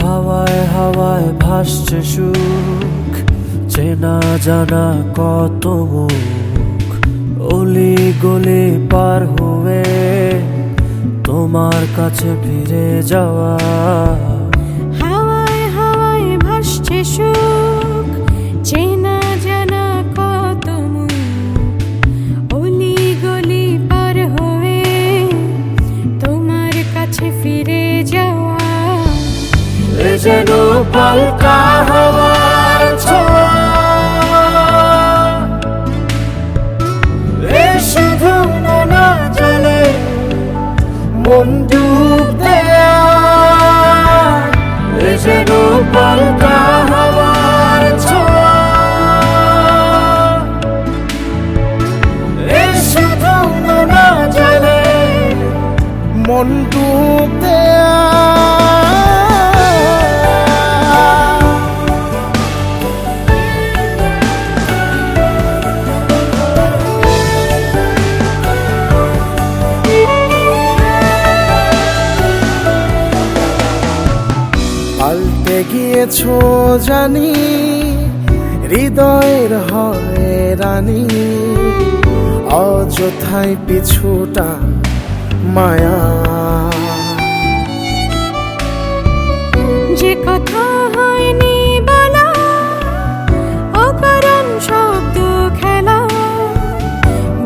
হাওয়ায় হাওয়ায় ভাসছে সুখ, চেনা জানা কত মুখ, অলি গলি পার হয়ে তোমার কাছে ফিরে যাওয়া। হাওয়ায় হাওয়ায় ভাসছে সুখ, চেনা জানা কত মুখ, অলি গলি পার হয়ে তোমার কাছে ফিরে যাওয়া। এ যেন পাল্টা হাওয়ার ছোঁয়া, এ শুধু মনা জলে মন ডুব দেয়া। এ যেন পাল্টা হাওয়ার ছোঁয়া, এ শুধু মনা জলে মন ডুব দেয়া। পাল্টে গিয়েছো জানি, হৃদয়ের হয়রানি, অযথায় পিছুটা মায়া। যে কথা হয়নি বলা, অকারণ শব্দ খেলা,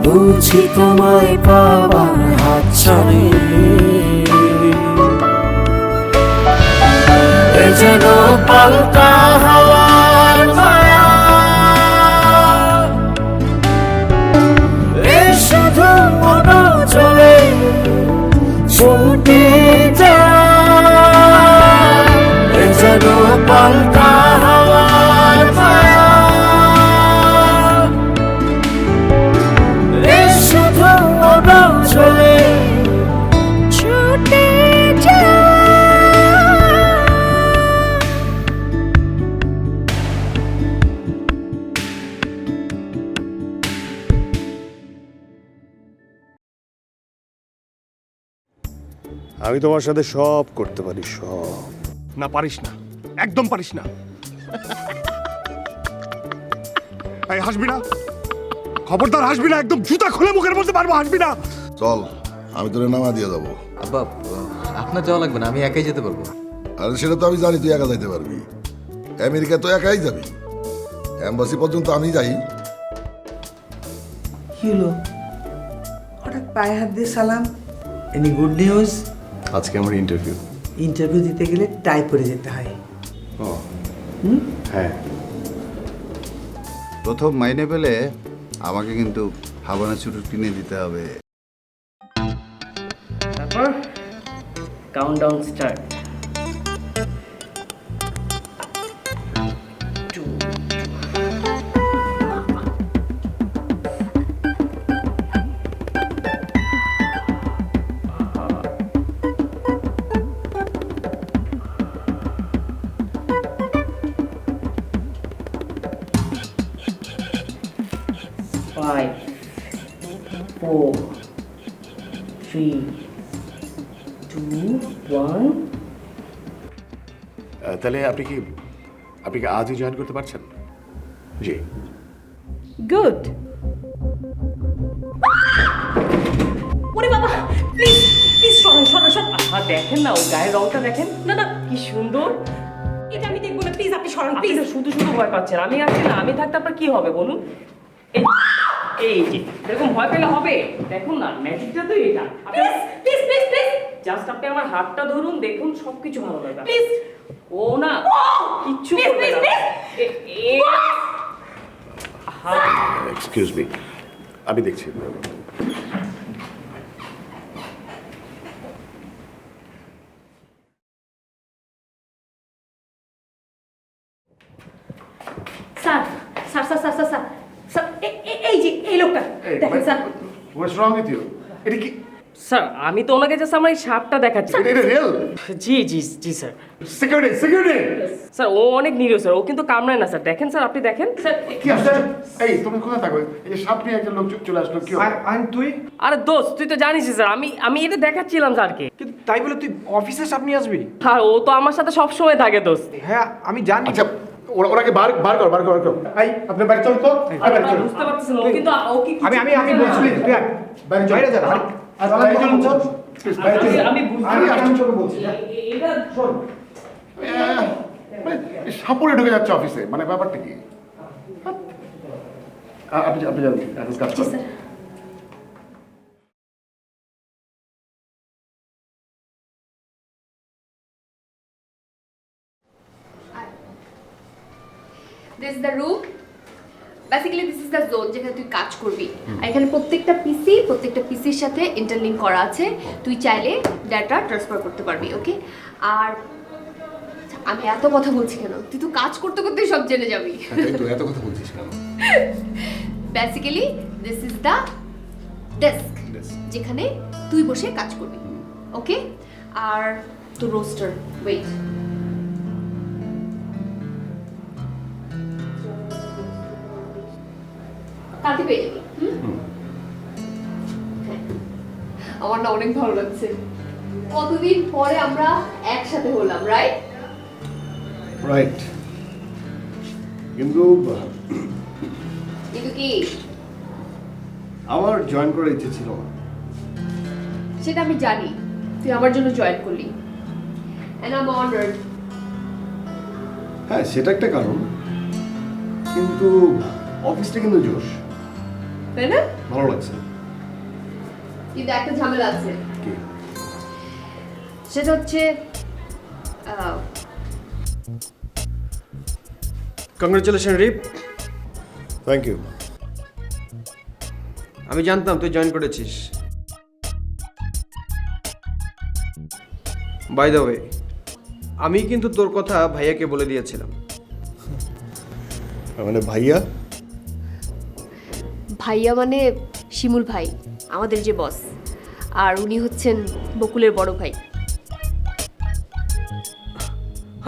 বুঝি তোমায় পাবার হাতছানি। এ যেন পাল্টা হাওয়ার মায়া, এ শুধু মনে চলে ছুটে যায়। এ যেন পাল্টা হাওয়ার মায়া, এ শুধু মনে চলে ছুটে যায়। আমি তোমার সাথে সব করতে পারি, সব। না পারিস না, একদম পারিস না। এই হাসবি না, খবরদার হাসবি না, একদম জুতা খুলে মুখের মধ্যে মারবো, হাসবি না। চল, আমি তোরে নামা দিয়ে যাবো। আব্বা, আপনার যাওয়া লাগবে না, আমি একাই যেতে পারবো। আরে সেটা তো আমি জানি, তুই একা যাইতে পারবি। আমেরিকা তো একাই যাবি, এম্বাসি পর্যন্ত আমি যাই। কি হলো হঠাৎ পায়ে হাত দিয়ে সালাম? Any good news? আজকে আমার ইন্টারভিউ। ইন্টারভিউ দিতে গেলে টাই পরে যেতে হয়। ও হ্যাঁ, প্রথম মাইনে পেলে আমাকে কিন্তু হাবানা চুরুট কিনে দিতে হবে। তারপর কাউন্টডাউন স্টার্ট। 5 4 3 2 1। তাহলে আপনি কি আজই জয়েন করতে পারছেন? জি। গুড। ওরে বাবা, প্লিজ প্লিজ সরেন সরেন সরেন। দেখেন না, ও গায়ের রংটা দেখেন না। না কি সুন্দর, এটা আমি দেখবো না, প্লিজ আপনি সরেন প্লিজ। শুধু শুধু ভয় পাচ্ছেন, আমি আছি না, আমি থাকতে আপনার কি হবে বলুন? এই যে এরকম ভয় পেলে হবে? দেখুন না, ম্যাজিকটা তো এটা। Please please please please just আপনি আমার হাতটা ধরুন, দেখুন সবকিছু ভালো লাগবে প্লিজ। ও না কিচ্ছু করবে না। এক্সকিউজ মি, আমি দেখছি। Sir sir sir sir sir sir এই যে এই লোকটা দেখেন sir. What's wrong with you? এটা কি স্যার আমি তো ওনাকে জাস্ট আমার এই সাপটা দেখাচ্ছি। এটা রিয়েল জি জি জি স্যার। সিকিউরিটি সিকিউরিটি স্যার ও অনেক নিরীহ স্যার, ও কিন্তু কামড়ায় না স্যার। দেখেন স্যার, আপনি দেখেন স্যার। কি আছে? এই তুমি কোথায় থাকো? এই যে সাপ নিয়ে একটা লোক চলে আসলো, কি হবে? আইন তুই আরে দোস্ত, তুই তো জানিস স্যার, আমি এটা দেখাচ্ছিলাম স্যারকে। কিন্তু তাই বলে তুই অফিসে সাপ নিয়ে আসবি? আর ও তো আমার সাথে সব সময় থাকে দোস্ত। হ্যাঁ আমি জানি। আচ্ছা ওরাকে বার বার কর বার কর বার কর। এই আপনি বাইরে চলুন তো। বাইরে চলুন। বুঝতে পারতেছেন ও কিন্তু ও কি আমি আমি আমি বলছি তুই আয়। বাইরে চল। বাইরে যা আরে, বাইরে চলুন চল। বাইরে চলুন। আমি বুঝতে আমি তোকে বলছি যা। এটা শোন। মানে সাপুরে ঢুকে যাচ্ছে অফিসে, মানে ব্যাপারটা কি? আপনি আপনি যান এখন কাজ করুন। This the room, basically this is the zone যেখানে তুই কাজ করবি। আর এখানে প্রত্যেকটা পিসির সাথে ইন্টারলিঙ্ক করা আছে, তুই চাইলে ডাটা ট্রান্সফার করতে পারবি। ওকে, আর আমি এত কথা বলছি কেন? তুই তো কাজ করতে করতেই সব জেনে যাবি। তুই এত কথা বলছিস কেন? Basically this is the desk যেখানে তুই বসে কাজ করবি। ওকে, আর তো রোস্টার, ওয়েট, কালকে পেয়ে যাবি। হ্যাঁ। আমার না অনেক ভালো লাগছে, কতদিন পরে আমরা একসাথে হলাম, রাইট? রাইট, কিন্তু কিন্তু কি আমার জয়েন করার ইচ্ছে ছিল না। সেটা আমি জানি, তুই আমার জন্য জয়েন করলি, and I'm honored. হ্যাঁ সেটা একটা কারণ, কিন্তু অফিসটা কিন্তু জোশ, তাই না? ভালো লাগছে। কিন্তু একটা ঝামেলা আছে, কি? সেটা হচ্ছে কংগ্রেচুলেশন রিপ। Thank you. আমি জানতাম তুই জয়েন করেছিস। বাই দ্য ওয়ে, আমি কিন্তু তোর কথা ভাইয়াকে বলে দিয়েছিলাম। মানে ভাইয়া? ভাইয়া মানে শিমুল ভাই, আমাদের যে বস, আর উনি হচ্ছেন বকুলের বড় ভাই।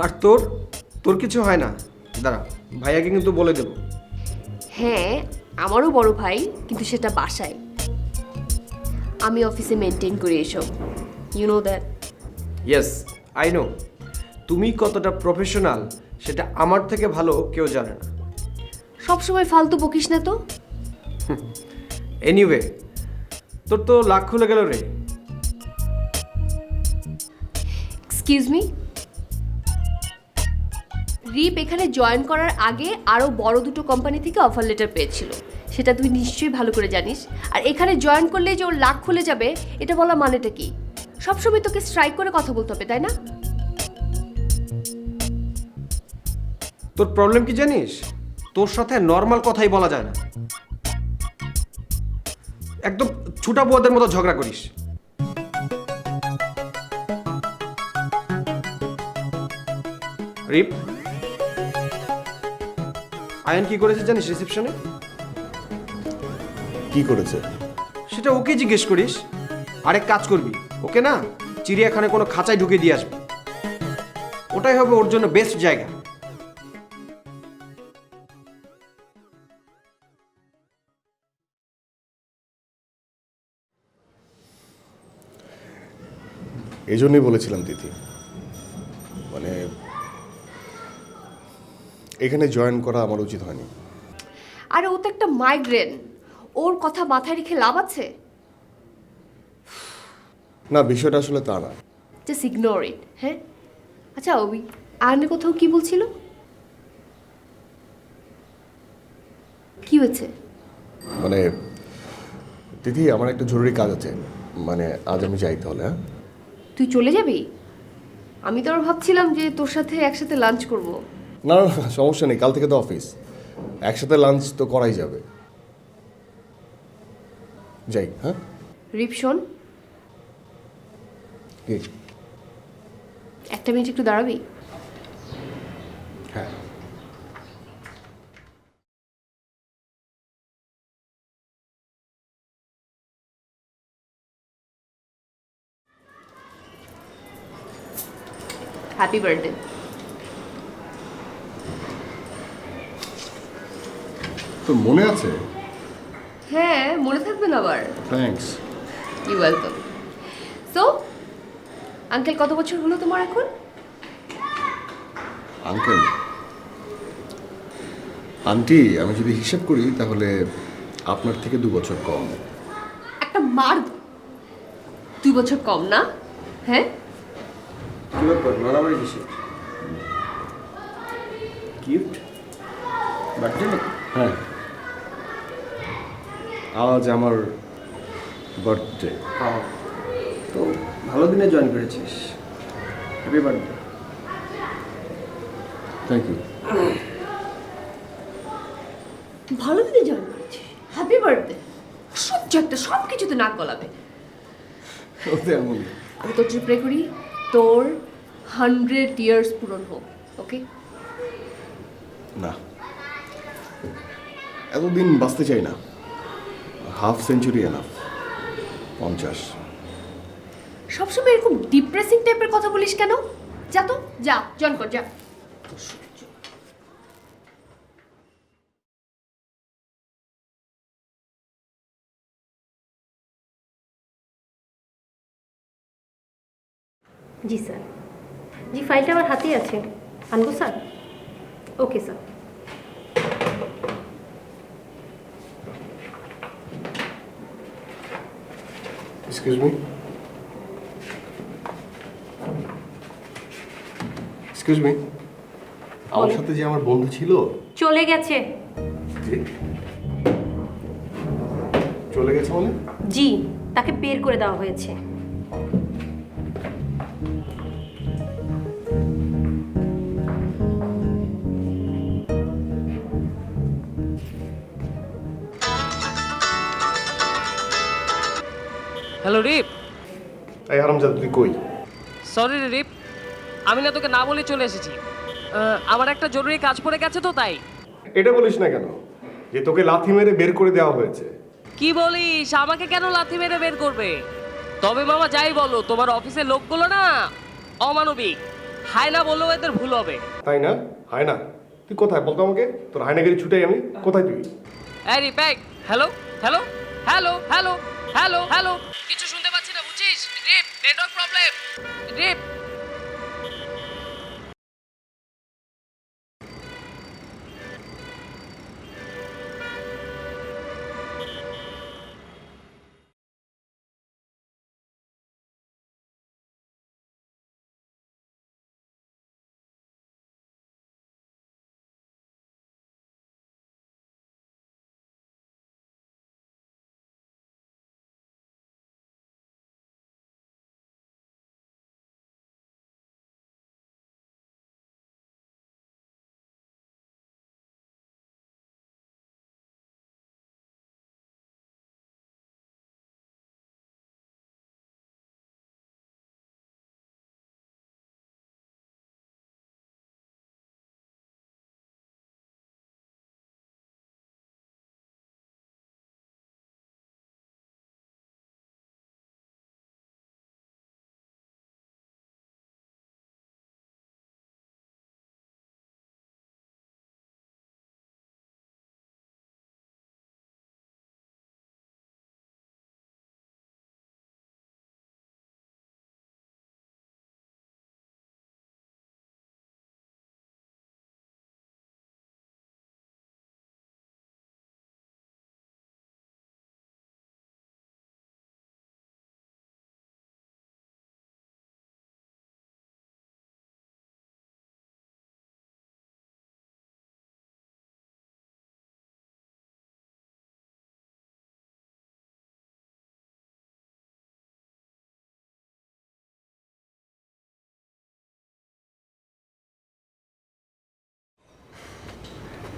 আর তোর তোর কিছু হয় না? দাঁড়া, ভাইয়াকে কিন্তু বলে দেবো। হ্যাঁ, আমারও বড় ভাই, কিন্তু সেটা বাসায়, আমি অফিসে মেনটেন করি এসব, you know that. Yes I know, তুমি কতটা প্রফেশনাল সেটা আমার থেকে ভালো কেউ জানে না। সবসময় ফালতু বকিস না তো। এনিওয়ে, তোর তো লাখ খুলে গেল রে। এক্সকিউজ মি, রিপ এখানে জয়েন করার আগে আরও বড় দুটো কোম্পানি থেকে অফার লেটার পেয়েছিল, সেটা তুই নিশ্চয়ই ভালো করে জানিস। আর এখানে জয়েন করলে যে ওর লাখ খুলে যাবে, এটা বলা মানেটা কি? সবসময় তোকে স্ট্রাইক করে কথা বলতে হবে, তাই না? তোর প্রবলেম কি জানিস? তোর সাথে নর্মাল কথাই বলা যায় না, একদম ছুটা বুয়াদের মতো ঝগড়া করিস। রিপ, আয়ন কি করেছে জানিস রিসেপশনে? কি করেছে? সেটা ওকে জিজ্ঞেস করিস। আরেক কাজ করবি, ওকে না চিড়িয়াখানায় কোনো খাঁচায় ঢুকে দিয়ে আসবি, ওটাই হবে ওর জন্য বেস্ট জায়গা। এই জন্যই বলেছিলাম দিদি, মানে এখানে জয়েন করা আমার উচিত হয়নি। আরে ও তো একটা মাইগ্রেন, ওর কথা মাথায় রেখে লাভ আছে? না, বিষয়টা আসলে তা না। Just ignore it. হ্যাঁ, আচ্ছা ওই আয়নের কোথাও কি বলছিল? কি হয়েছে? মানে দিদি, আমার একটা জরুরি কাজ আছে, মানে আজ আমি যাই তাহলে। হ্যাঁ, তুই চলে যাবি? আমি তো আর ভাবছিলাম যে তোর সাথে একসাথে লাঞ্চ করব। না না না, সমস্যা নেই, কাল থেকে তো অফিস, একসাথে লাঞ্চ তো করাই যাবে। যাই। হ্যাঁ রিপ শোন, কি? একটা মিনিট একটু দাঁড়াবি? হ্যাঁ। Happy birthday. তোর মনে আছে? হ্যাঁ, মনে থাকবে না আবার। Thanks. You welcome. So uncle, কত বছর হলো তোমার এখন? আঙ্কেল, আন্টি, আমি যদি হিসাব করি তাহলে আপনার থেকে 2 বছর কম। একটা মার 2 বছর কম না? হ্যাঁ, কি ব্যাপার, মারামারি কিসে? গিফট? বার্থডে নাকি? হ্যাঁ, আজ আমার বার্থডে। হ্যাঁ, তো ভালো দিনে জয়েন করেছিস। Happy birthday. Thank you. ভালো দিনে জয়েন করেছিস, হ্যাপি বার্থডে। সহ্য একটা, সব কিছুতে নাক গলাবে। ওতে এমন আমি তোর জন্য প্রে করি তোর 100 ইয়ার্স পূরণ হোক, ওকে? না, এতদিন বাঁচতে চাই না, হাফ সেঞ্চুরি এনাফ। 50। সবসময় এরকম ডিপ্রেসিং টাইপের কথা বলিস কেন? যা তো, যা জয়েন কর, যা। জি স্যার, জি ফাইলটা আমার হাতেই আছে, আনবো sir? Okay sir. Excuse me, excuse me, আমার সাথে যে আমার বন্ধু ছিল চলে গেছে। জি, চলে গেছে মানে? জি, তাকে বের করে দেওয়া হয়েছে। হ্যালো রিপ। এই হারামজাদ, তুই কই? সরি রে রিপ, আমি না তোকে না বলে চলে এসেছি। আমার একটা জরুরি কাজ পড়ে গেছে তো তাই। এটা বলিস না কেন যে তোকে লাথি মেরে বের করে দেওয়া হয়েছে? কি বলিস, আমাকে কেন লাথি মেরে বের করবে? তবে মামা যাই বলো, তোমার অফিসের লোকগুলো না অমানবিক। হায়না বললেও এদের ভুল হবে। তাই না? হয় না? তুই কোথায় বলতো আমাকে? তোর হায়নাগিরি ছুটাই আমি কোথায়? তুই এই রিপ, hello hello hello hello hello hello, কিছু শুনতে পাচ্ছি না, বুঝছিস? রিপ, নেটওয়ার্ক প্রবলেম। রিপ,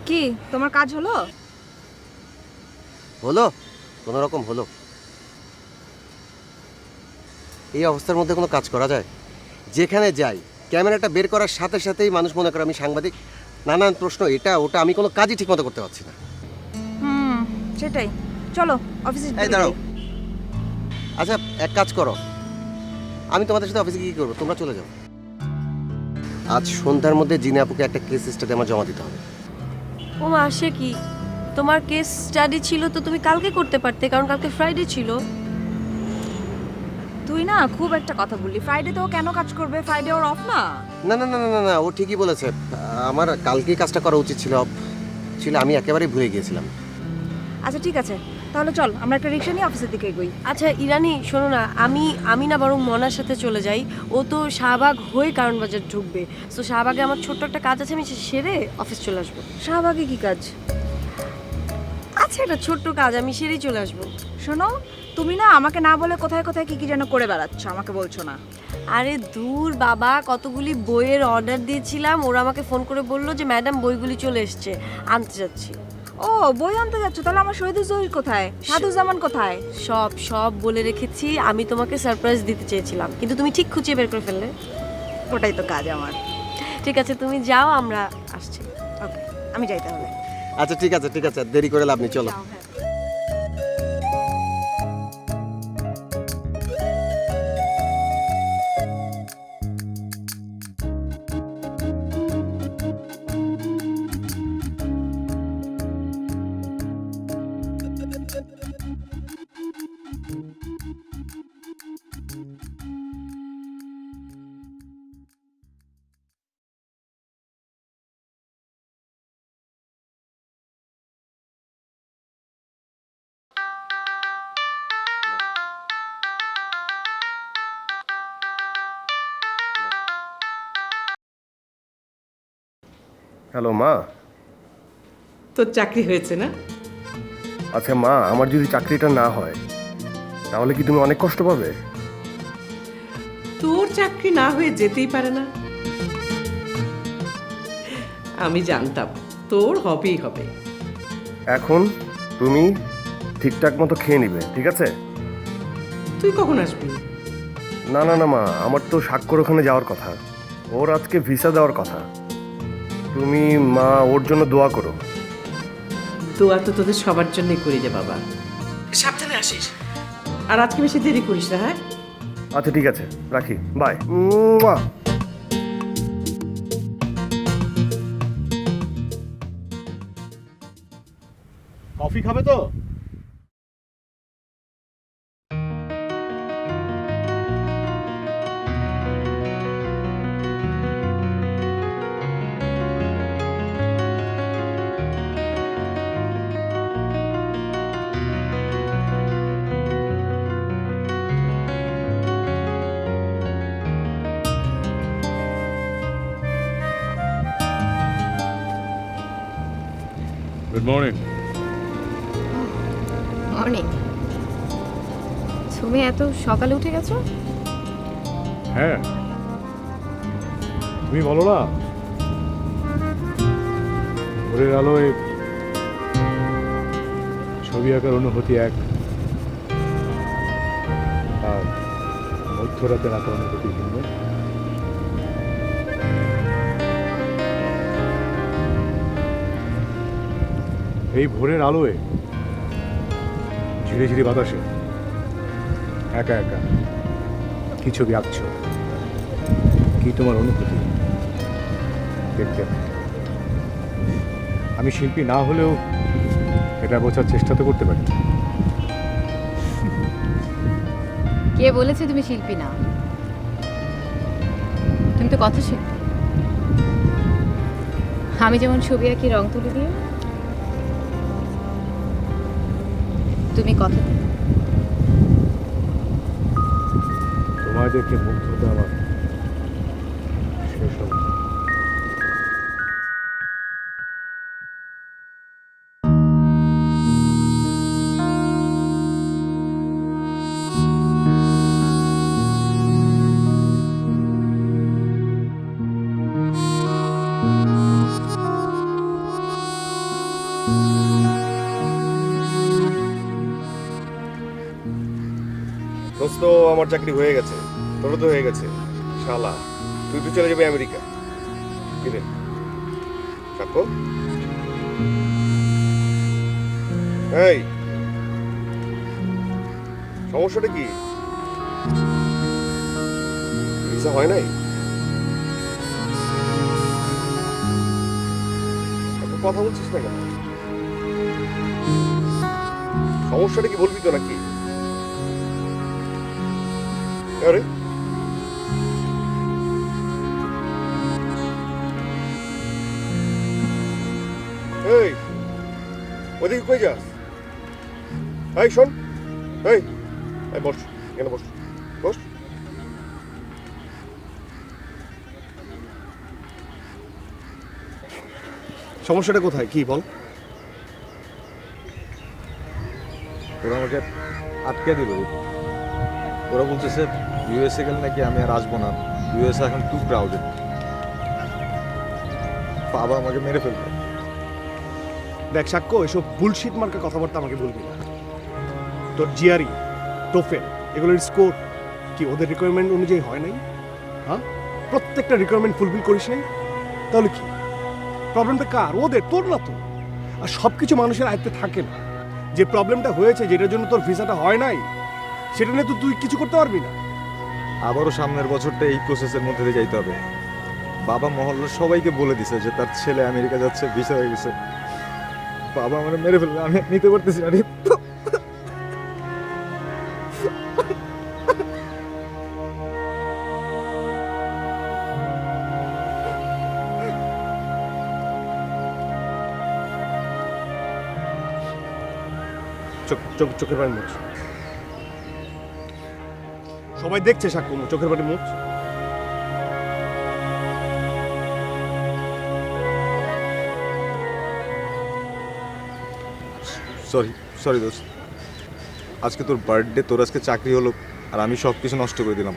কি তোমার কাজ হলো? হলো, কোনো রকম হলো। এই অবস্থার মধ্যে কোনো কাজ করা যায়? যেখানে যাই ক্যামেরাটা বের করার সাথে সাথেই মানুষ মনে করে আমি সাংবাদিক। নানান প্রশ্ন, এটা ওটা, আমি কোনো কাজই ঠিকমতো করতে পারছি না। সেটাই, চলো অফিসে। এই দাঁড়াও, আচ্ছা এক কাজ করো, আমি তোমাদের সাথে অফিসে কি করবো, তোমরা চলে যাও। আজ সন্ধ্যার মধ্যে জিনে আপুকে একটা কেস স্টাডি আমার জমা দিতে হবে। ও মা, সে কি? তোমার কেস স্টাডি ছিল তো তুমি কালকে করতে পারতে, কারণ কালকে ফ্রাইডে ছিল। তুই না খুব একটা কথা বললি, ফ্রাইডে তো ও কেন কাজ করবে? ফ্রাইডে ওর অফ না। না না না না না, ও ঠিকই বলেছে। আমার কালকেই কাজটা করা উচিত ছিল, আমি একেবারেই ভুলে গিয়েছিলাম। আচ্ছা ঠিক আছে, তাহলে চল আমরা একটা রিক্সা নিয়ে অফিসের দিকে এগোই। আচ্ছা ইরানি, শোনো না, আমি না বরং মনার সাথে চলে যাই। ও তো শাহবাগ হয়ে কারণ বাজার ঢুকবে, তো শাহবাগে আমার ছোট্ট একটা কাজ আছে, আমি সেরে অফিস চলে আসবো। শাহবাগে কি কাজ? আচ্ছা, একটা ছোট্ট কাজ, আমি সেরেই চলে আসবো। শোনো, তুমি না আমাকে না বলে কোথায় কোথায় কি কি যেন করে বেড়াচ্ছ, আমাকে বলছো না। আরে দূর বাবা, কতগুলি বইয়ের অর্ডার দিয়েছিলাম, ওরা আমাকে ফোন করে বললো যে ম্যাডাম বইগুলি চলে এসছে, আনতে যাচ্ছি। ও, বই আনতে যাচ্ছ? তাহলে আমার শহীদুল জহির কোথায়, সাধুজ্জামান কোথায়? সব বলে রেখেছি। আমি তোমাকে সারপ্রাইজ দিতে চেয়েছিলাম, কিন্তু তুমি ঠিক খুঁজিয়ে বের করে ফেললে। ওটাই তো কাজ আমার। ঠিক আছে, তুমি যাও, আমরা আসছি। ওকে, আমি যাই তাহলে। আচ্ছা ঠিক আছে, দেরি করে লাভ নেই, চলো। হ্যালো মা। তোর চাকরি হয়েছে না? আচ্ছা মা, আমার যদি চাকরিটা না হয় তাহলে কি তুমি অনেক কষ্ট পাবে? তোর চাকরি না হয়ে যেতেই পারে না। আমি জানতাম তোর হবেই হবে। এখন তুমি ঠিকঠাক মতো খেয়ে নিবে, ঠিক আছে? তুই কখন আসবি? না না না মা, আমার তো স্বাক্ষর ওখানে যাওয়ার কথা, ওর আজকে ভিসা দেওয়ার কথা। তুমি মা ওর জন্য দোয়া করো। দোয়া তো তোদের সবার জন্যই করি রে বাবা। সাবধানে আসিস, আর আজকে বেশি দেরি করিস না। হ্যাঁ আচ্ছা ঠিক আছে, রাখি, বাই। কফি খাবে তো? Good morning. মর্নিং। তুমি এত সকালে উঠে গেছো? হ্যাঁ, তুমি বলো না, ভোরের আলোয় ছবি আঁকার অনুভূতি এক, আর মধ্যরাতের আঁকার অনুভূতি ভিন্ন। এই ভোরের আলোয় ঝিরে ঝিরে বাতাসে একা একা কি ছবি আঁকছ, কি তোমার অনুভূতি দেখতে? আমি শিল্পী না হলেও এটা বোঝার চেষ্টা তো করতে পারি। কে বলেছে তুমি শিল্পী না? তুমি তো কথা শিল্পী। আমি যেমন ছবি আঁকি রং তুলে দিয়ে, তুমি কথা দিও। তোমায় দেখে মুগ্ধতা আমার শেষ হবে। দোস্ত, আমার চাকরি হয়ে গেছে, তোরও তো হয়ে গেছে। শালা, তুই তো চলে যাবে আমেরিকা। কি রে সাক্ষ্য? এই সমস্যাটা কি? ভিসা হয় নাই? কথা বলছিস না কেন? সমস্যাটা কি বলবি তো নাকি? আরে এই ওদিকে কই যাস? এই শোন, এই বস, এখানে বস, বস। সমস্যাটা কোথায় কি বল? ওরা আমাকে আটকে দিল। ওরা বলতেছে ইউএসএ গেলে নাকি আমি আর আসবো না, ইউএসএ এখন টু ক্রাউডেড, বাবা আমাকে মেরে ফেলবে। দেখ সাক্ষ্য, এসব বুলশিট মার্কা কথাবার্তা আমাকে বলবি না। তোর জিআরই টোফেল এগুলোর স্কোর কি ওদের রিকোয়ারমেন্ট অনুযায়ী হয় নাই? হ্যাঁ, প্রত্যেকটা রিকোয়ারমেন্ট ফুলফিল করিস নাই, তাহলে কি প্রবলেমটা কার? ওদের, তোর না তো। আর সব কিছু মানুষের আয়ত্তে থাকে না। যে প্রবলেমটা হয়েছে, যেটার জন্য তোর ভিসাটা হয় নাই, সেটা নিয়ে তো তুই কিছু করতে পারবি না। আবারও সামনের বছরটা এই প্রসেসের মধ্যে দিয়ে যাইতে হবে। বাবা মহল্লার সবাইকে বলে দিছে যে তার ছেলে আমেরিকা যাচ্ছে, ভিসা হয়ে গেছে। বাবা আমার মেরে ফেলবে, আমি নিতে পারতেছি না। চোখের পানি মুছ। সবাই দেখছে সাক্ষ্য, চোখের পানি মুছ। সরি সরি দোস্ত, আজকে তোর বার্থডে, তোর আজকে চাকরি হলো, আর আমি সব কিছু নষ্ট করে দিলাম।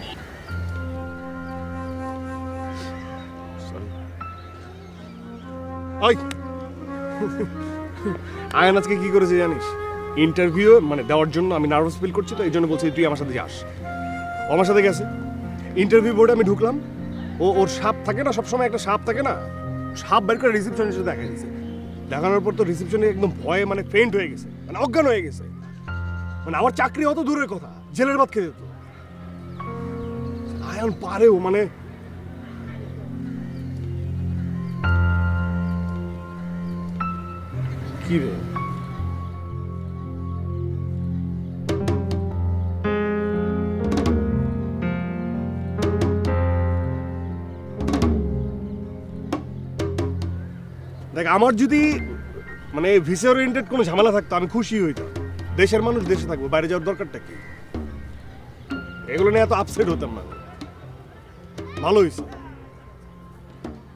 আয়ান আজকে কি করেছে জানিস? ইন্টারভিউ মানে দেওয়ার জন্য আমি নার্ভাস ফিল করছি, তো এই জন্য বলছি তুই আমার সাথে যাস। ও আমার সাথে গেছে। ইন্টারভিউ বোর্ডে আমি ঢুকলাম, ওর সাপ থাকে না, সবসময় একটা সাপ থাকে না, সাপ বের করে রিসেপশনের সাথে দেখা গেছে। দেখানোর পর তো রিসেপশনে একদম ভয়ে মানে ফেন্ট হয়ে গেছে, মানে অজ্ঞান হয়ে গেছে। মানে আমার চাকরি অত দূরের কথা, জেলের ভাত খেতে যেত। আয়ান পারেও মানে কি রে? দেখ, আমার যদি মানে ভিসা ওরিয়েন্টেড কোনো ঝামেলা থাকতো আমি খুশি হইতাম। দেশের মানুষ দেশে থাকবো, বাইরে যাওয়ার দরকারটা কি? এগুলো নিয়ে এত আপসেট হতাম না। ভালো হয়েছে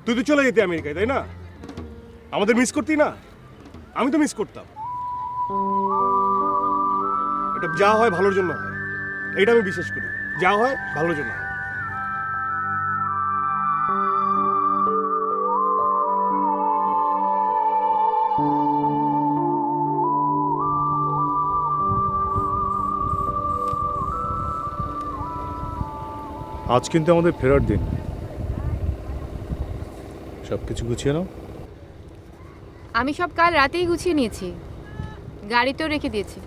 তুই তো চলে যেতে আমেরিকায়, তাই না? আমাদের মিস করতি না? আমি তো মিস করতাম। এটা যা হয় ভালোর জন্য হয়, এটা আমি বিশ্বাস করি। যা হয় ভালোর জন্য হয়। আজ কিন্তু আমাদের ফেরার দিন, সব কিছু গুছিয়ে নাও। আমি সব কাল রাতেই গুছিয়ে নিয়েছি, গাড়িতেও রেখে দিয়েছি।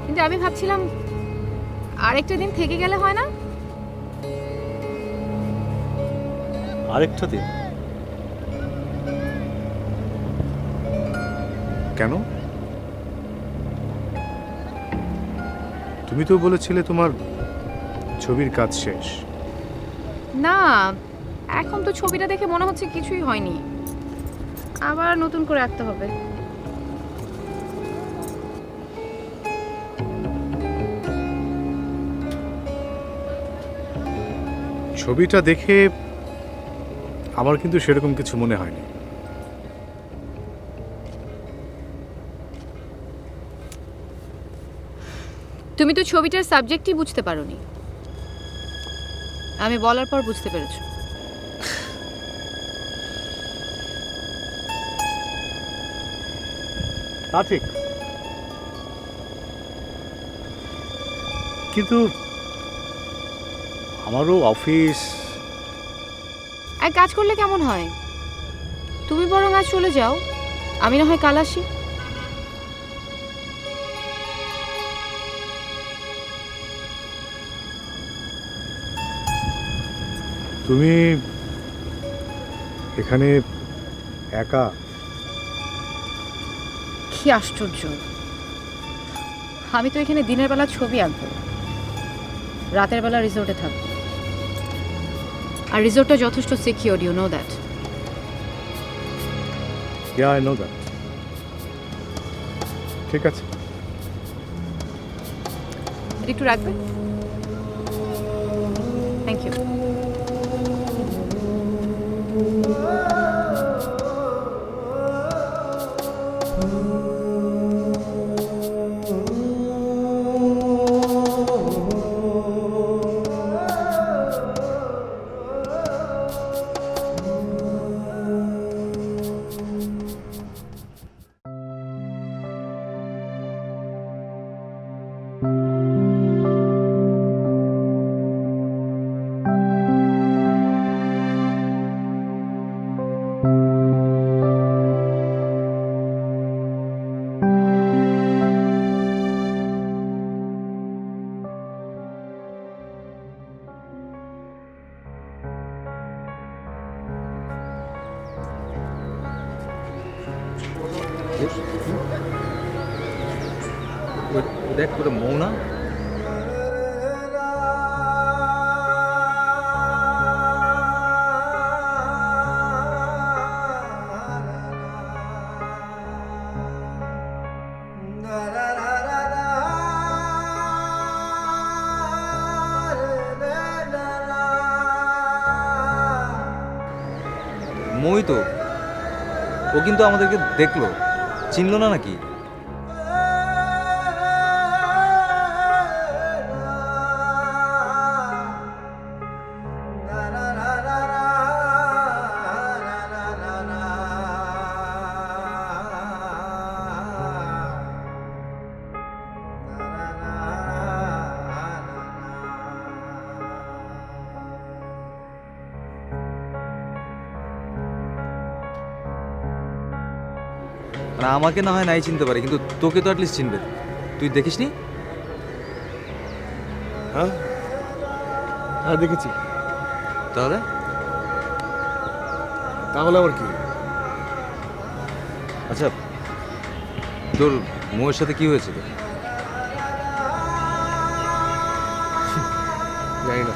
কিন্তু আমি ভাবছিলাম আরেকটা দিন থেকে গেলে হয় না? আরেকটা দিন? কেন? তুমি তো বলেছিলে তোমার ছবির কাজ শেষ। না, এখন তো ছবিটা দেখে মনে হচ্ছে কিছুই হয়নি, আবার নতুন করে আঁকতে হবে। ছবিটা দেখে আমার কিন্তু সেরকম কিছু মনে হয়নি। তুমি তো ছবিটার সাবজেক্টই বুঝতে পারোনি, আমি বলার পর বুঝতে পেরেছো। তা ঠিক, কিন্তু আমারও অফিস। এক কাজ করলে কেমন হয়, তুমি বরং আজ চলে যাও, আমি না হয় কাল আসি। তুমি এখানে একা? কি আশ্চর্য, আমি তো এখানে দিনের বেলা ছবি আঁকবো, রাতের বেলা রিসোর্টে থাকবো। আর রিসোর্টটা যথেষ্ট secure, you know that. Yeah, I know that. ঠিক আছে। এটা একটু রাখবে? Thank you. দেখ তোর মৌ না, মই তো ও কিন্তু আমাদেরকে দেখলো, চিনলো না নাকি? আর আমাকে না হয় নাই চিনতে পারে, কিন্তু তোকে তো অ্যাটলিস্ট চিনবে। তুই দেখিসনি? হ্যাঁ হ্যাঁ দেখেছি। তাহলে তাহলে আবার কি? আচ্ছা, তোর মৌয়ের সাথে কি হয়েছিল? জানি না।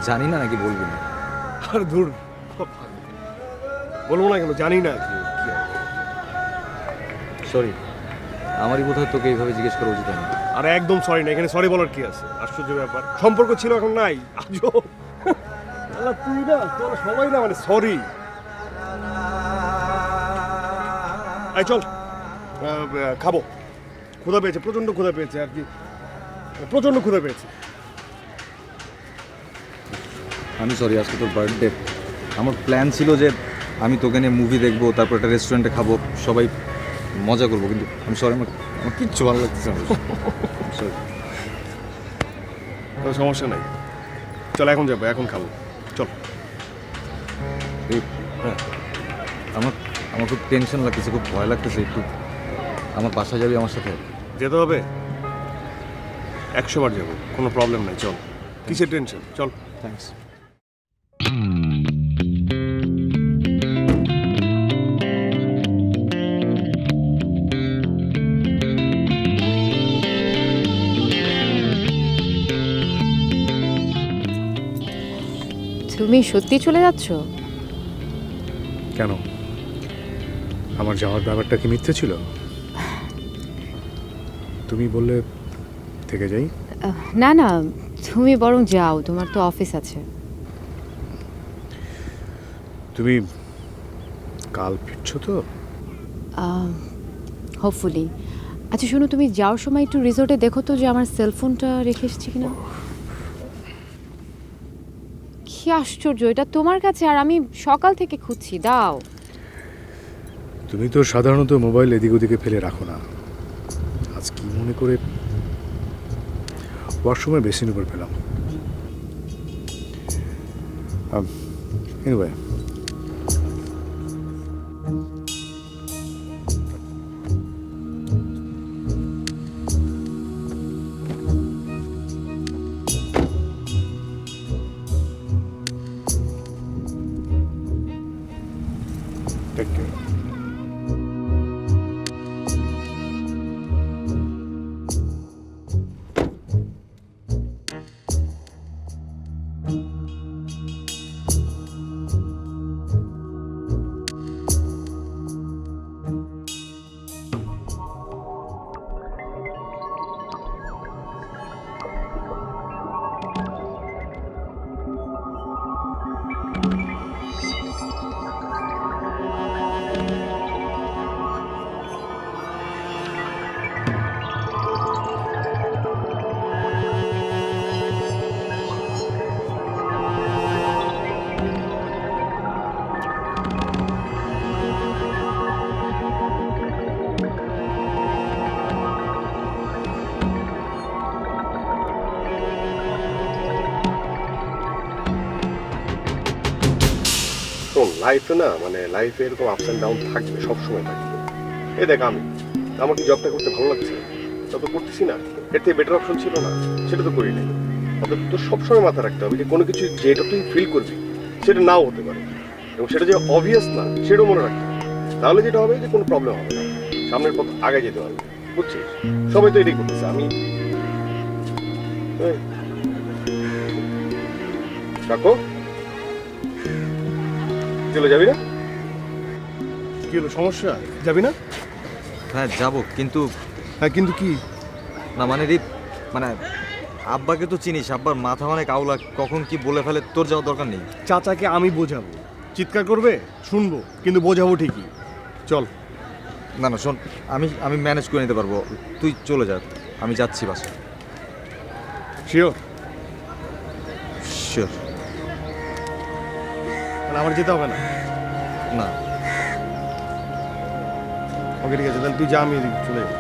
জানি না নাকি বলবি না? আর দূর, বলবো না কেন, জানি না কি। সরি, আমারই বোধহয় তোকে এইভাবে জিজ্ঞেস করা উচিত হয়নি। আরে একদম সরি না, এখানে সরি বলার কি আছে? আশ্চর্য ব্যাপার, সম্পর্ক ছিল এখন নাই। আজব। আল্লাহ তুই না, তোরা সবাই না মানে সরি। এই চল খাবো, ক্ষুধা পেয়েছে, প্রচন্ড ক্ষুধা পেয়েছে আর কি, প্রচন্ড ক্ষুধা পেয়েছে। আমি সরি, আজকে তোর বার্থডে। আমার প্ল্যান ছিল যে আমি তোকে নিয়ে মুভি দেখবো, তারপর একটা রেস্টুরেন্টে খাবো, সবাই মজা করবো, কিন্তু আমি সরি, আমার কিচ্ছু ভালো লাগতেছে না। সরি। কোনো সমস্যা নাই, চল এখন যাবো, এখন খাবো, চল। হ্যাঁ, আমার খুব টেনশন লাগতেছে, খুব ভয় লাগতেছে। একটু আমার বাসায় যাবি আমার সাথে? যেতে হবে, 100 বার যাবো, কোনো প্রবলেম নাই, চল। কিসের টেনশন, চল। থ্যাঙ্কস। তুমি সত্যি চলে যাচ্ছ? কেন, আমার যাওয়ার ব্যাপারটা কি মিথ্যে ছিল? তুমি বললে থেকে যাই। না না, তুমি বরং যাও, তোমার তো অফিস আছে। তুমি কাল ফিরছো তো? হোপফুলি। আচ্ছা শোনো, তুমি যাওয়ার সময় একটু রিসোর্টে দেখো তো যে আমার সেলফোনটা রেখে এসেছি কিনা। কি আশ্চর্য, এটা তোমার কাছে আর আমি সকাল থেকে খুঁজছি, দাও। তুমি তো সাধারণত মোবাইল এদিক ওদিকে ফেলে রাখো না, আজ কি মনে করে ওয়াশরুমে বেসিন উপর পেলাম। এনিওয়ে, লাইফে না মানে লাইফে এরকম আপস অ্যান্ড ডাউন থাকবে, সবসময় থাকবে। এই দেখ আমার কি জবটা করতে ভালো লাগছে, তা তো করতেছি না। এর থেকে বেটার অপশন ছিল না, সেটা তো করি নাই। অর্থাৎ তোর সবসময় মাথা রাখতে হবে যে কোনো কিছু যেটা তুই ফিল করবি সেটা নাও হতে পারে, এবং সেটা যে অবভিয়াস না সেটাও মনে রাখতে হবে। তাহলে যেটা হবে যে কোনো প্রবলেম হবে না, সামনের পথ আগে যেতে পারবে, বুঝছিস? সবাই তো এটাই করতেছে। আমি কাকু চলে যাবি না? কি হলো, সমস্যা? যাবি না? হ্যাঁ যাবো, কিন্তু হ্যাঁ কিন্তু কি? না মানে রিপ, মানে আব্বাকে তো চিনিস, আব্বার মাথা অনেক আউলা, কখন কি বলে ফেলে, তোর যাওয়ার দরকার নেই। চাচাকে আমি বোঝাবো, চিৎকার করবে শুনবো, কিন্তু বোঝাবো ঠিকই। চল। না না শোন, আমি ম্যানেজ করে নিতে পারবো, তুই চলে যা, আমি যাচ্ছি বাসায়। শিওর? শিওর। তাহলে আমার যেতে হবে না? না। ওকে ঠিক আছে, তাহলে তুই যা, আমি এদিকে চলে যাবো।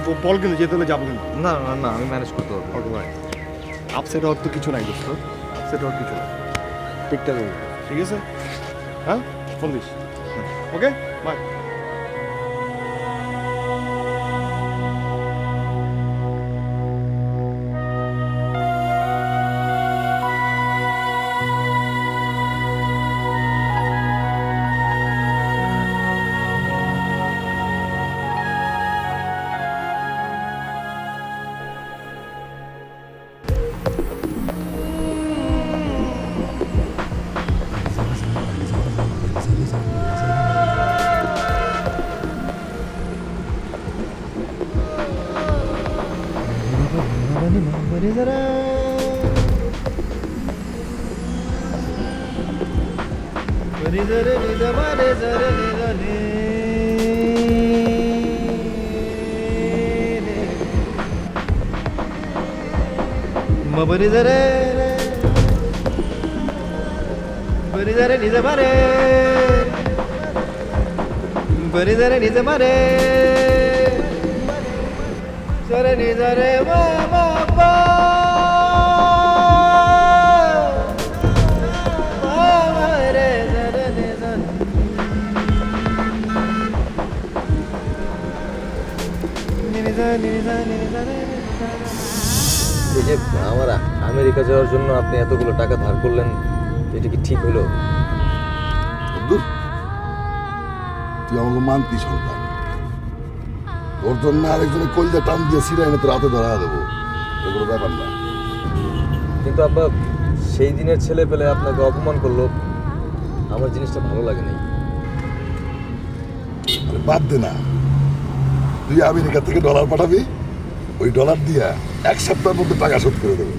ও বল, কিন্তু যেতে হলে যাবো কিন্তু। না না না, আমি ম্যানেজ করতে পারবো। ওকে ভাই, আপসেট হওয়ার তো কিছু নাই দোস্ত, আপসেট হওয়ার কিছু নাই, ঠিকঠাক হয়ে যাবে, ঠিক আছে? হ্যাঁ ফোন দিস। Okay bye. এই যে আমার আমেরিকা যাওয়ার জন্য আপনি এতগুলো টাকা ধার করলেন, এটা কি ঠিক হলো? তুই আমাকে মানতি সন্তান, ওর জন্য আরেকজনের কলজা টান দিয়ে সিরা এনে তোর হাতে ধরা দেবো, এগুলো ব্যাপার না। কিন্তু আব্বা, সেই দিনের ছেলে পেলে আপনাকে অপমান করলো, আমার জিনিসটা ভালো লাগে নাই। বাদ দে না, তুই আমেরিকা থেকে ডলার পাঠাবি, ওই ডলার দিয়া 1 সপ্তাহের মধ্যে টাকা শোধ করে দেবো।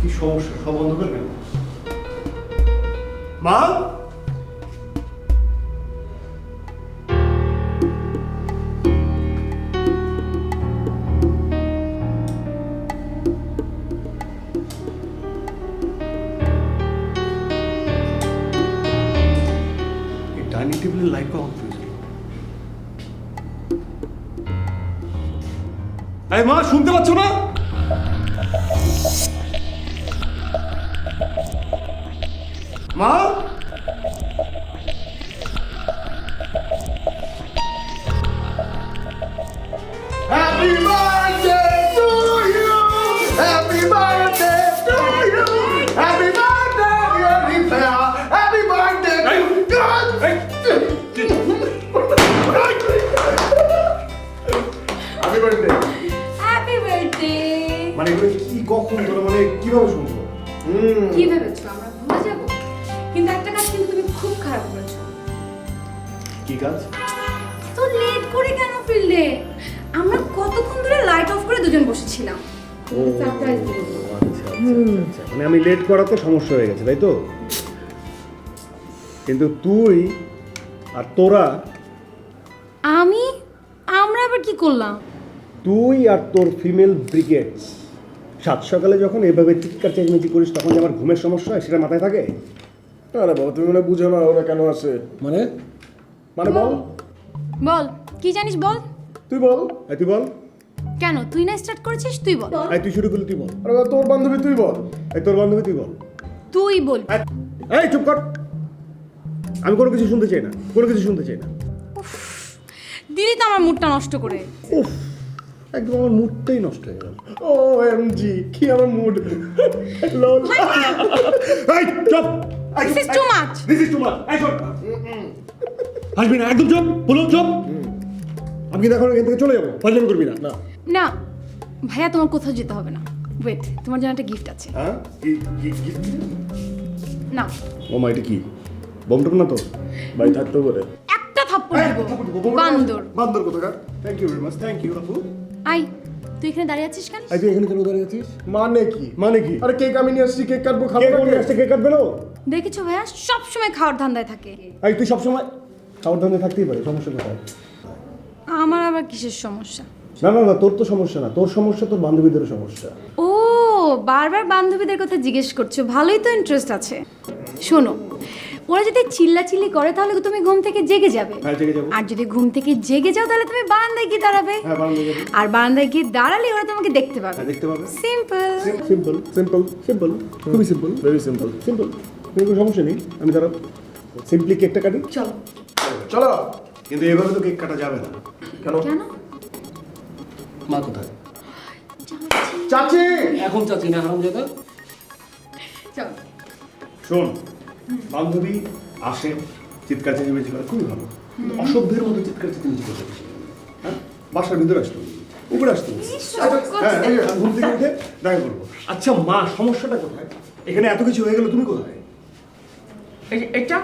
কি সমস্যা? সব অন্ধকার কেন? মা, ডাইনিং টেবিলের লাইটটা অফ হয়ে গেল। এই মা, শুনতে পাচ্ছ না? মা, Happy birthday to you. Happy birthday to you. Happy birthday, dear Rita. Happy birthday to God. Happy birthday. Happy birthday. মানে এগুলো কি কখন তোরা মানে কিভাবে শুনছো? কি ভেবেছো আমরা ভুলে যাব? কিন্তু একটা কাজ কিন্তু তুমি খুব খারাপ করেছো। কি কাজ? তো লেট করে কেন ফিরলে? আমরা কতক্ষণ ধরে লাইট অফ করে দুজন বসেছিলাম। সারপ্রাইজ দিব। আচ্ছা, মানে আমি লেট করাতে সমস্যা হয়ে গেছে, তাই তো? কিন্তু তুই আর তোরা, আমরা আবার কি করলাম? তুই আর তোর ফিমেল ব্রিগেডস সাত সকালে যখন এভাবে চিৎকার চেঁচামেচি করিস তখন যে আমার ঘুমের সমস্যা হয় সেটা মাথায় থাকে? আরে বাবা, তুমি মানে বুঝো না ওরা কেন আসে। মানে মানে বল বল কি জানিস বল। তুই বল। তুই বল। কেন তুই না স্টার্ট করেছিস? তুই বল। তুই শুরু করলি, তুই বল। আরে বাবা, তোর বান্ধবী তুই বল। তোর বান্ধবী তুই বল। তুই বল। এই চুপ কর, আমি কোনো কিছু শুনতে চাই না, কোনো কিছু শুনতে চাই না। দিলি তো আমার মুডটা নষ্ট করে। উফ, একদম আমার মুডটাই নষ্ট হয়ে গেল। ও এমজি, কি আমার মুড। লল। এই চুপ। This is too much. This is too much. এই চুপ। হাসবি না, একদম চুপ। বলো চুপ। আমি কিন্তু এখন এখান থেকে চলে যাবো, ফাজলামি করবি না। না না ভাইয়া, তোমার কোথাও যেতে হবে না। ওয়েট, তোমার জন্য একটা গিফট আছে। হ্যাঁ, কি না। ও মা, এটা কি বমটম না তো? ভাই থাকতে পারে। একটা থাপ্পড় দিব। বান্দর। বান্দর কোথাকার। Thank you very much. Thank you আপু। আই, তুই এখানে দাঁড়িয়ে আছিস কেন? তুই এখানে কেন দাঁড়িয়ে আছিস? মানে কি? মানে কি? আরে কেক আমি নিয়ে আসছি, কেক কাটবো, খাবো। কেক নিয়ে আসছে, কেক কাটবে না? দেখেছো ভাইয়া, সব সময় খাওয়ার ধান্দায় থাকে। এই তুই সবসময় খাওয়ার ধান্দা থাকতেই পারে, সমস্যা কোথায়? আমার আবার কিসের সমস্যা? না না না, তোর তো সমস্যা না, তোর সমস্যা তোর বান্ধবীদেরও সমস্যা। ও, বারবার বান্ধবীদের কথা জিজ্ঞেস করছো, ভালোই তো ইন্টারেস্ট আছে। শোনো, ওরা যদি চিল্লাচিল্লি করে তাহলে তুমি ঘুম থেকে জেগে যাবে। হ্যাঁ, জেগে যাবো। আর যদি ঘুম থেকে জেগে যাও তাহলে তুমি বারান্দায় গিয়ে দাঁড়াবে। হ্যাঁ, বারান্দায় যাবো। আর বারান্দায় গিয়ে দাঁড়ালে ওরা তোমাকে দেখতে পাবে। হ্যাঁ, দেখতে পাবে। সিম্পল সিম্পল সিম্পল সিম্পল, খুবই সিম্পল, ভেরি সিম্পল সিম্পল। কোনো সমস্যা নেই, আমি তারা সিম্পলি কেকটা কাটি। চলো চলো। কিন্তু এভাবে তো কেক কাটা যাবে না। কেন? কেন? মা কোথায়? চাচি। এখন চাচি না, হারামজাদা। চলো। শোন, বান্ধবী আসে, চিৎকার চেঁচামেচি করে, খুবই ভালো। অসভ্যের মতো চিৎকার চেঁচামেচি করে। হ্যাঁ, বাসার ভিতরে আসতো, উপরে আসতো। হ্যাঁ, আমি ঘুম থেকে উঠে দেখা করবো। আচ্ছা মা, সমস্যাটা কোথায়? এখানে এত কিছু হয়ে গেল, তুমি কোথায়? এটা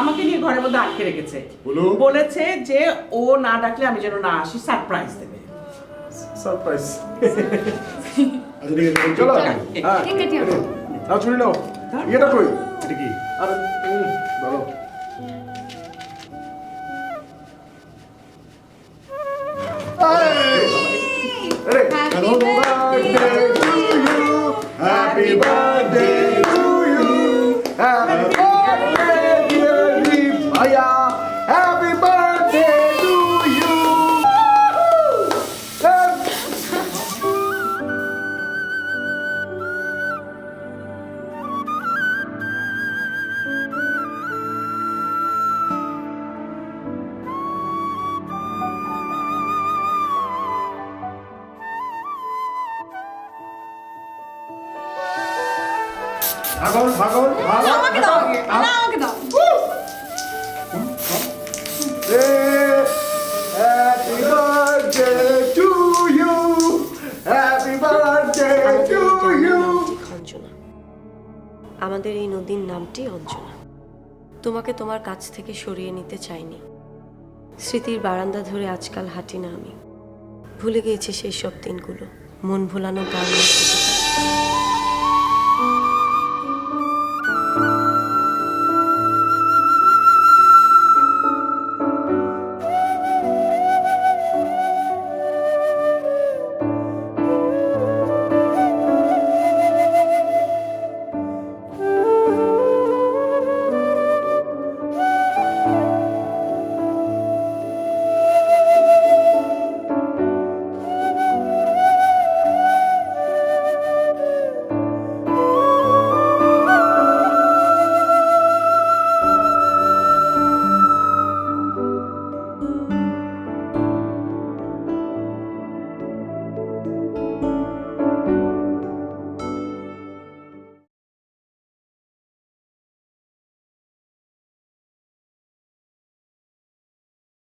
আমাকে নিয়ে ঘরের মধ্যে আটকে রেখেছে। বলো। বলেছে যে ও না ডাকলে আমি যেন না আসি, সারপ্রাইজ দেবে। সারপ্রাইজ। আচ্ছা ঠিক আছে, চলো। হ্যাঁ, কেক কাটি আমরা। নাও, ছুরি নাও। এটা কই? এটা কি? আরে ভালো। Happy birthday to you. Happy birthday to you. Happy birthday, dear Rifaya. Happy birthday to you. ভাগর ভাগর ভাগর। আমাকে দাও, না আমাকে দাও। Happy birthday to you. Happy birthday to you. Anjana, আমাদের এই নদীর নামটি অঞ্জনা। তোমাকে তোমার কাছ থেকে সরিয়ে নিতে চাইনি। স্মৃতির বারান্দা ধরে আজকাল হাঁটি না আমি। ভুলে গিয়েছি সেই সব দিনগুলো, মন ভোলানো গান।